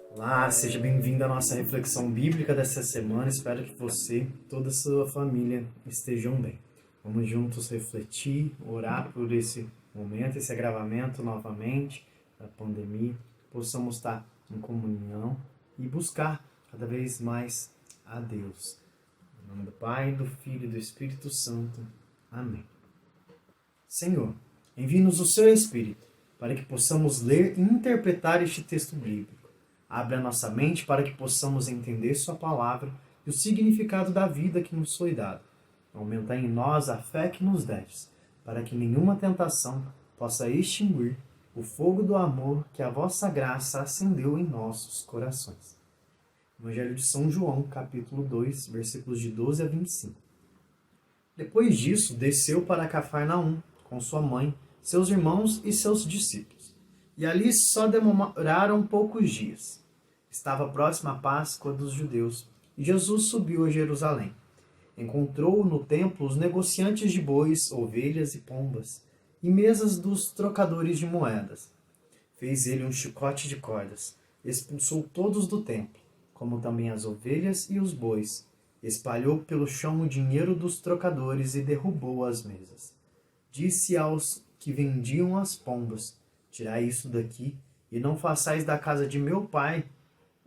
Olá, seja bem-vindo à nossa reflexão bíblica dessa semana. Espero que você e toda a sua família estejam bem. Vamos juntos refletir, orar por esse momento, esse agravamento novamente da pandemia. Possamos estar em comunhão e buscar cada vez mais a Deus. Em nome do Pai, do Filho e do Espírito Santo. Amém. Senhor, envie-nos o seu Espírito, para que possamos ler e interpretar este texto bíblico. Abre a nossa mente para que possamos entender sua palavra e o significado da vida que nos foi dada. Aumenta em nós a fé que nos destes, para que nenhuma tentação possa extinguir o fogo do amor que a vossa graça acendeu em nossos corações. Evangelho de São João, capítulo 2, versículos de 12 a 25. Depois disso, desceu para Cafarnaum, com sua mãe, seus irmãos e seus discípulos. E ali só demoraram poucos dias. Estava próxima a Páscoa dos judeus, e Jesus subiu a Jerusalém. Encontrou no templo os negociantes de bois, ovelhas e pombas, e mesas dos trocadores de moedas. Fez ele um chicote de cordas, expulsou todos do templo, como também as ovelhas e os bois, espalhou pelo chão o dinheiro dos trocadores e derrubou as mesas. Disse aos que vendiam as pombas: Tirai isso daqui, e não façais da casa de meu pai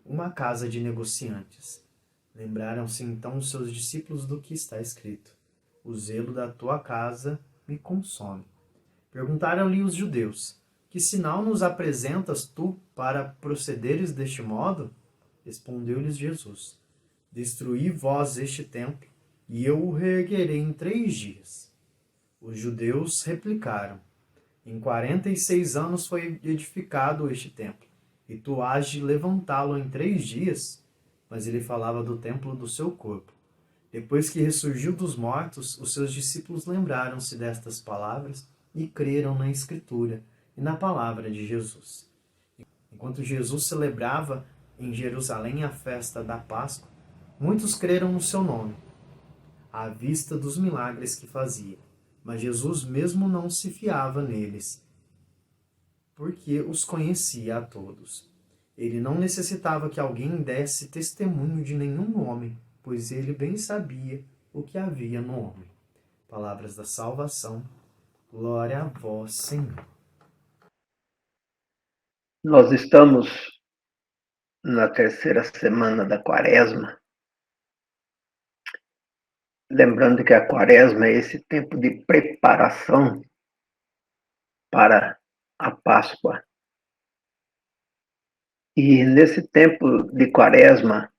uma casa de negociantes. Lembraram-se então os seus discípulos do que está escrito: O zelo da tua casa me consome. Perguntaram-lhe os judeus: Que sinal nos apresentas tu para procederes deste modo? Respondeu-lhes Jesus: Destruí vós este templo, e eu o reerguerei em 3 dias. Os judeus replicaram: Em 46 anos foi edificado este templo, e tu hás de levantá-lo em 3 dias? Mas ele falava do templo do seu corpo. Depois que ressurgiu dos mortos, os seus discípulos lembraram-se destas palavras e creram na Escritura e na palavra de Jesus. Enquanto Jesus celebrava em Jerusalém a festa da Páscoa, muitos creram no seu nome, à vista dos milagres que fazia. Mas Jesus mesmo não se fiava neles, porque os conhecia a todos. Ele não necessitava que alguém desse testemunho de nenhum homem, pois ele bem sabia o que havia no homem. Palavras da salvação. Glória a vós, Senhor. Nós estamos na terceira semana da Quaresma, lembrando que a Quaresma é esse tempo de preparação para a Páscoa. E nesse tempo de Quaresma,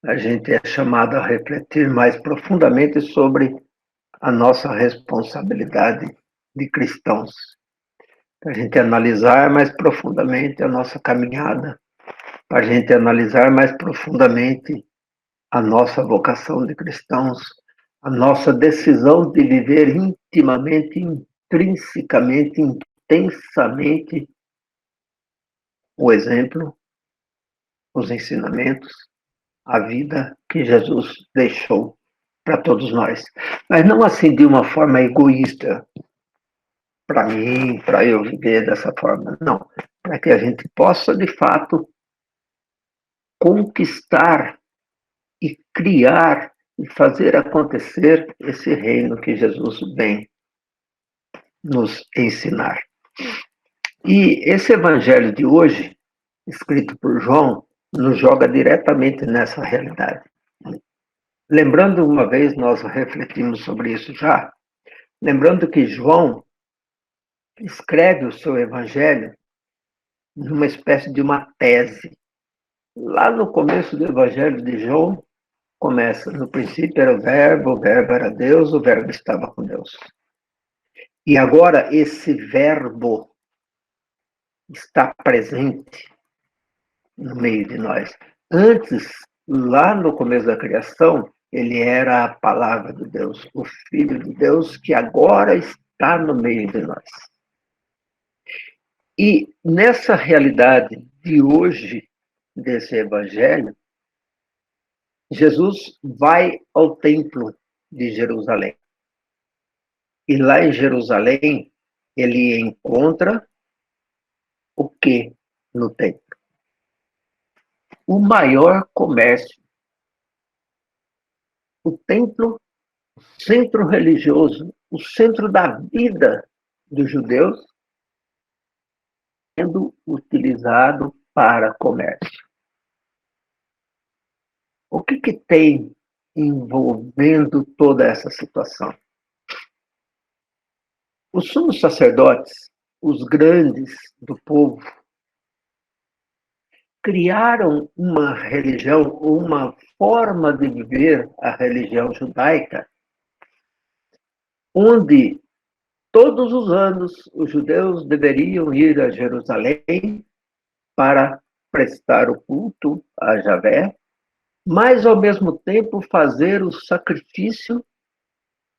a gente é chamado a refletir mais profundamente sobre a nossa responsabilidade de cristãos. Para a gente analisar mais profundamente a nossa caminhada, para a gente analisar mais profundamente a nossa vocação de cristãos, a nossa decisão de viver intimamente, intrinsecamente, intensamente o exemplo, os ensinamentos, a vida que Jesus deixou para todos nós. Mas não assim de uma forma egoísta, para mim, para eu viver dessa forma, não. Para que a gente possa, de fato, conquistar e criar e fazer acontecer esse reino que Jesus vem nos ensinar. E esse evangelho de hoje, escrito por João, nos joga diretamente nessa realidade. Lembrando, uma vez nós refletimos sobre isso já, lembrando que João escreve o seu evangelho numa espécie de uma tese. Lá no começo do evangelho de João, começa: no princípio era o verbo era Deus, o verbo estava com Deus. E agora esse verbo está presente no meio de nós. Antes, lá no começo da criação, ele era a palavra de Deus, o Filho de Deus, que agora está no meio de nós. E nessa realidade de hoje, desse evangelho, Jesus vai ao templo de Jerusalém. E lá em Jerusalém, ele encontra o que no templo? o maior comércio. O templo, o centro religioso, o centro da vida dos judeus, sendo utilizado para comércio. O que tem envolvendo toda essa situação? Os sumos sacerdotes, os grandes do povo, criaram uma religião, uma forma de viver a religião judaica, onde todos os anos os judeus deveriam ir a Jerusalém para prestar o culto a Javé, mas ao mesmo tempo fazer o sacrifício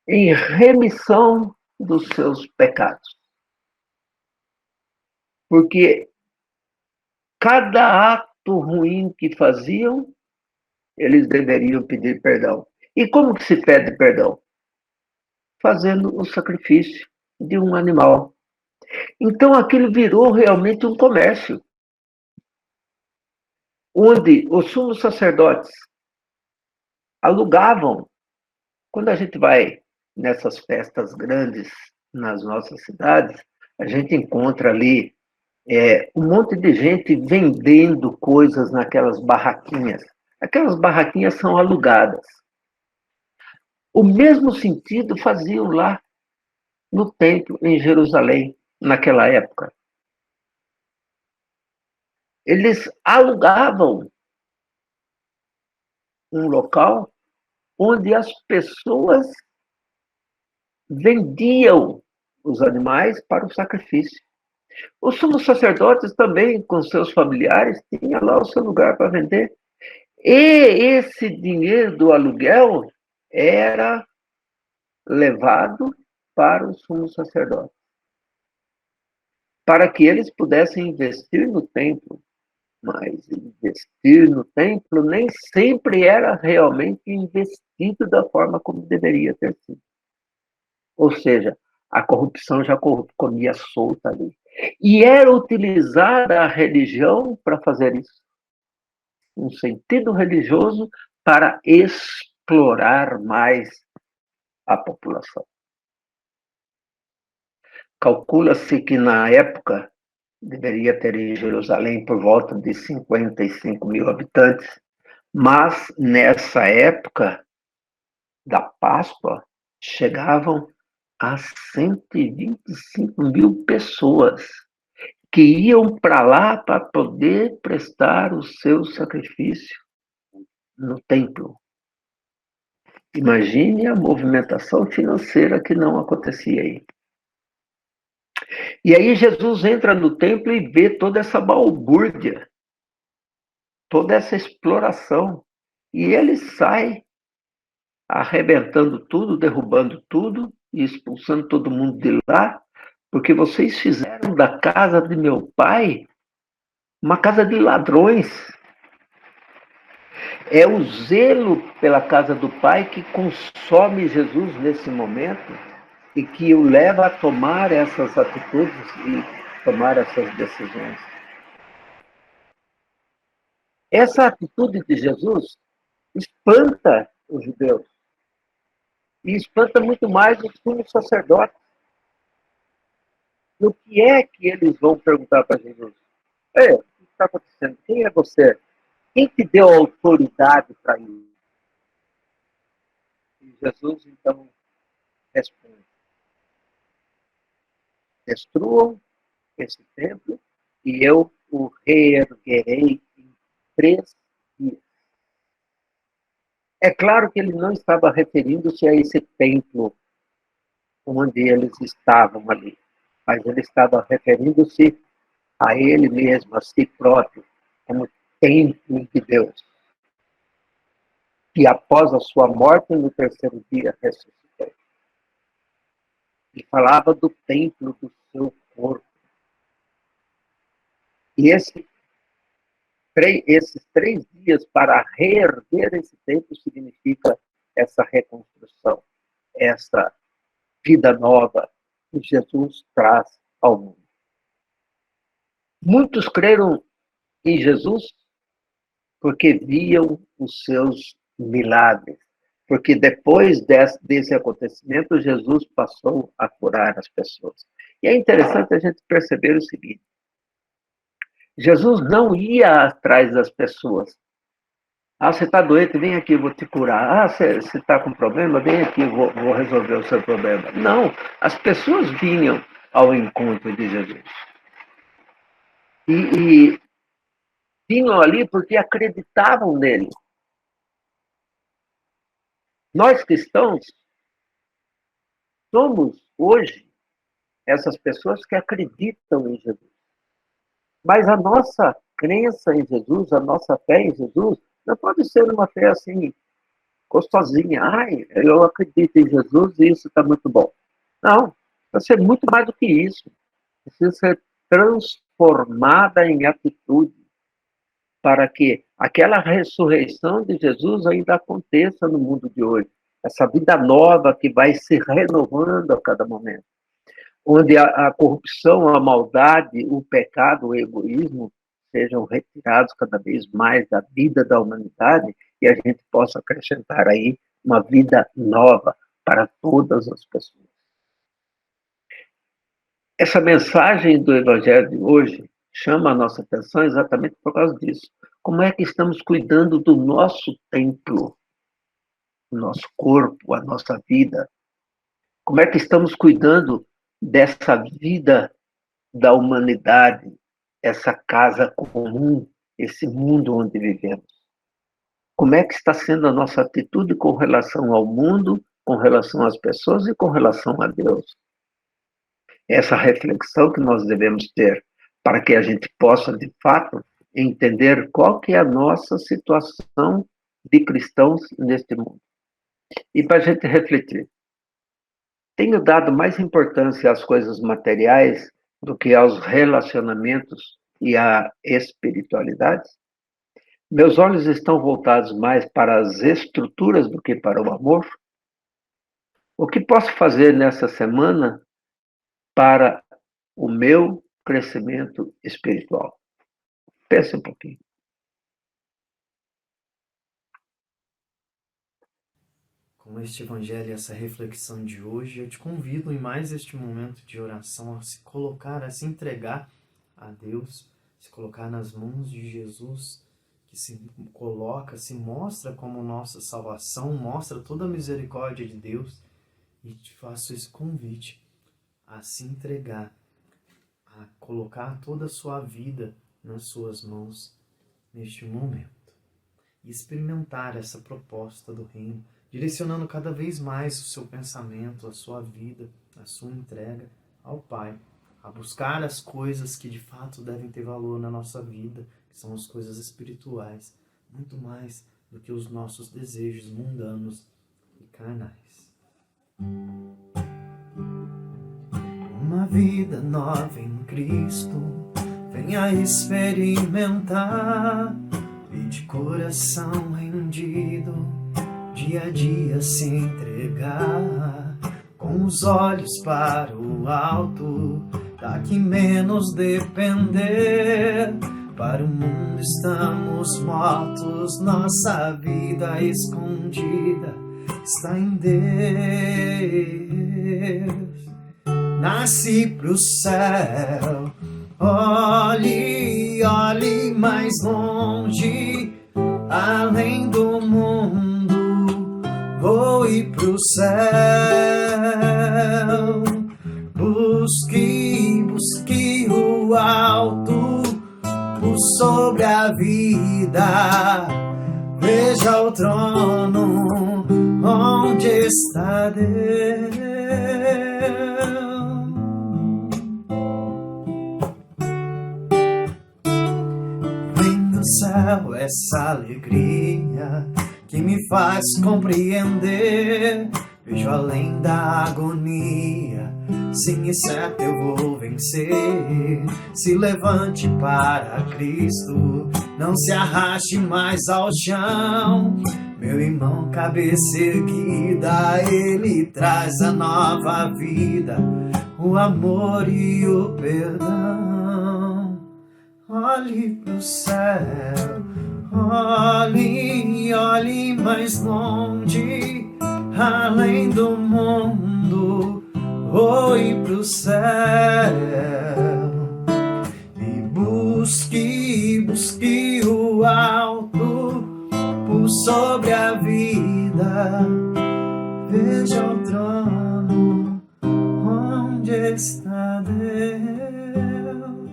em remissão dos seus pecados. Porque cada ato ruim que faziam, eles deveriam pedir perdão. E como que se pede perdão? Fazendo o sacrifício de um animal. Então aquilo virou realmente um comércio, onde os sumos sacerdotes alugavam. Quando a gente vai nessas festas grandes nas nossas cidades, a gente encontra ali um monte de gente vendendo coisas naquelas barraquinhas. Aquelas barraquinhas são alugadas. O mesmo sentido faziam lá no templo em Jerusalém, naquela época. Eles alugavam um local onde as pessoas vendiam os animais para o sacrifício. Os sumos sacerdotes também, com seus familiares, tinham lá o seu lugar para vender. E esse dinheiro do aluguel era levado para os sumos sacerdotes, para que eles pudessem investir no templo. Mas investir no templo nem sempre era realmente investido da forma como deveria ter sido. Ou seja, a corrupção já comia solta ali. E era utilizada a religião para fazer isso. Um sentido religioso para explorar mais a população. Calcula-se que na época deveria ter em Jerusalém por volta de 55 mil habitantes, mas nessa época da Páscoa chegavam a 125 mil pessoas que iam para lá para poder prestar o seu sacrifício no templo. Imagine a movimentação financeira que não acontecia aí. E aí Jesus entra no templo e vê toda essa balbúrdia, toda essa exploração. E ele sai arrebentando tudo, derrubando tudo e expulsando todo mundo de lá, porque vocês fizeram da casa de meu pai uma casa de ladrões. É o zelo pela casa do pai que consome Jesus nesse momento e que o leva a tomar essas atitudes e tomar essas decisões. Essa atitude de Jesus espanta os judeus e espanta muito mais os sumos sacerdotes. E o que é que eles vão perguntar para Jesus? O que está acontecendo? Quem é você? Quem te deu autoridade para isso? E Jesus, então, responde: destruam esse templo e eu o reerguerei em 3 dias. É claro que ele não estava referindo-se a esse templo onde eles estavam ali, mas ele estava referindo-se a ele mesmo, a si próprio, como templo de Deus, que após a sua morte no 3º dia ressuscitou. E falava do templo do seu corpo. E esses 3 dias para reerguer esse templo significa essa reconstrução, essa vida nova que Jesus traz ao mundo. Muitos creram em Jesus porque viam os seus milagres. Porque depois desse acontecimento, Jesus passou a curar as pessoas. E é interessante a gente perceber o seguinte: Jesus não ia atrás das pessoas. Ah, você está doente, vem aqui, eu vou te curar. Ah, você está com problema, vem aqui, eu vou resolver o seu problema. Não, as pessoas vinham ao encontro de Jesus. E vinham ali porque acreditavam nele. Nós cristãos somos, hoje, essas pessoas que acreditam em Jesus. Mas a nossa crença em Jesus, a nossa fé em Jesus, não pode ser uma fé assim, gostosinha. Ai, eu acredito em Jesus e isso está muito bom. Não, precisa ser muito mais do que isso. Precisa ser transformada em atitude para que aquela ressurreição de Jesus ainda aconteça no mundo de hoje. Essa vida nova que vai se renovando a cada momento. Onde a corrupção, a maldade, o pecado, o egoísmo sejam retirados cada vez mais da vida da humanidade e a gente possa acrescentar aí uma vida nova para todas as pessoas. Essa mensagem do Evangelho de hoje chama a nossa atenção exatamente por causa disso. Como é que estamos cuidando do nosso templo, o nosso corpo, a nossa vida? Como é que estamos cuidando dessa vida da humanidade, essa casa comum, esse mundo onde vivemos? Como é que está sendo a nossa atitude com relação ao mundo, com relação às pessoas e com relação a Deus? Essa reflexão que nós devemos ter para que a gente possa, de fato, entender qual que é a nossa situação de cristãos neste mundo. E para a gente refletir. Tenho dado mais importância às coisas materiais do que aos relacionamentos e à espiritualidade? Meus olhos estão voltados mais para as estruturas do que para o amor? O que posso fazer nessa semana para o meu crescimento espiritual? Pense um pouquinho. Com este evangelho e essa reflexão de hoje, eu te convido em mais este momento de oração a se colocar, a se entregar a Deus, se colocar nas mãos de Jesus, que se coloca, se mostra como nossa salvação, mostra toda a misericórdia de Deus, e te faço esse convite a se entregar, a colocar toda a sua vida nas suas mãos neste momento e experimentar essa proposta do reino, direcionando cada vez mais o seu pensamento, a sua vida, a sua entrega ao Pai, a buscar as coisas que de fato devem ter valor na nossa vida, que são as coisas espirituais, muito mais do que os nossos desejos mundanos e carnais. Uma vida nova em Cristo, venha experimentar, e de coração rendido, dia a dia se entregar, com os olhos para o alto, daqui menos depender. Para o mundo estamos mortos, nossa vida escondida está em Deus. Nasci pro céu, olhe, olhe mais longe, além do mundo, voe pro céu. Busque, busque o alto, o sobre a vida, veja o trono, onde está Deus. Vem do céu essa alegria que me faz compreender. Vejo além da agonia, sim, exceto eu vou vencer. Se levante para Cristo, não se arraste mais ao chão. Meu irmão, cabeça erguida, Ele traz a nova vida, o amor e o perdão. olhe pro céu, olhe, olhe mais longe, além do mundo, olhe pro céu e busque, busque o alto por sobre a vida. Veja o trono onde está Deus.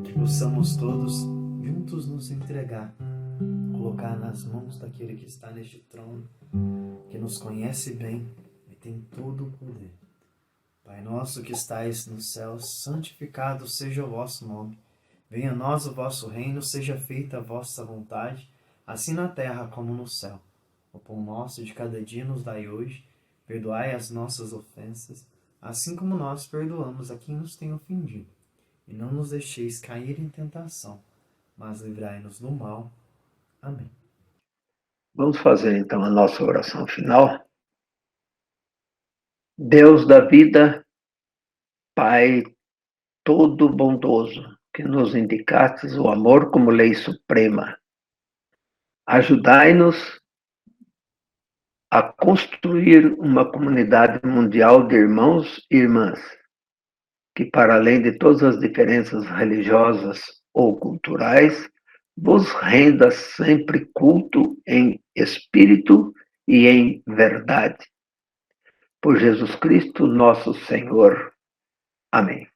Que possamos todos juntos nos entregar, colocar nas mãos daquele que está neste trono, que nos conhece bem e tem todo o poder. Pai nosso que estais nos céus, santificado seja o vosso nome. Venha a nós o vosso reino, seja feita a vossa vontade, assim na terra como no céu. O pão nosso de cada dia nos dai hoje, perdoai as nossas ofensas, assim como nós perdoamos a quem nos tem ofendido. E não nos deixeis cair em tentação, mas livrai-nos do mal. Amém. Vamos fazer então a nossa oração final. Deus da vida, Pai todo bondoso, que nos indicastes o amor como lei suprema, ajudai-nos a construir uma comunidade mundial de irmãos e irmãs, que para além de todas as diferenças religiosas ou culturais, vos renda sempre culto em espírito e em verdade. Por Jesus Cristo, nosso Senhor. Amém.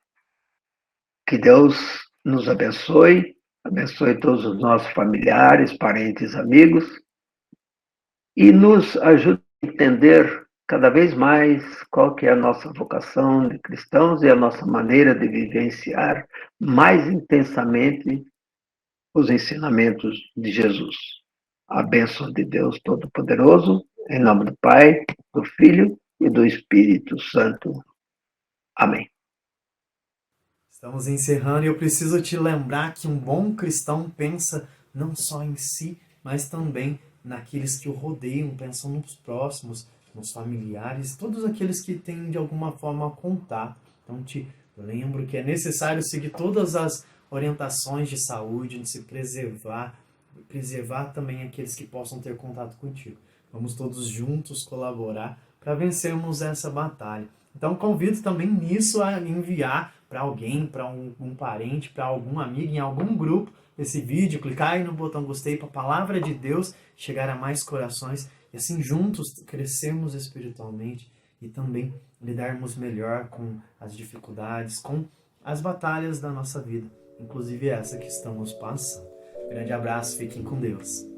Que Deus nos abençoe, abençoe todos os nossos familiares, parentes, amigos, e nos ajude a entender cada vez mais qual que é a nossa vocação de cristãos e a nossa maneira de vivenciar mais intensamente os ensinamentos de Jesus. A bênção de Deus Todo-Poderoso, em nome do Pai, do Filho e do Espírito Santo. Amém. Estamos encerrando e eu preciso te lembrar que um bom cristão pensa não só em si, mas também naqueles que o rodeiam, pensam nos próximos, nos familiares, todos aqueles que têm de alguma forma contato. Então te lembro que é necessário seguir todas as orientações de saúde, de se preservar também aqueles que possam ter contato contigo. Vamos todos juntos colaborar para vencermos essa batalha. Então convido também nisso a enviar para alguém, para um parente, para algum amigo, em algum grupo, esse vídeo, clicar aí no botão gostei para a palavra de Deus chegar a mais corações e assim juntos crescermos espiritualmente e também lidarmos melhor com as dificuldades, com as batalhas da nossa vida, inclusive essa que estamos passando. Grande abraço, fiquem com Deus.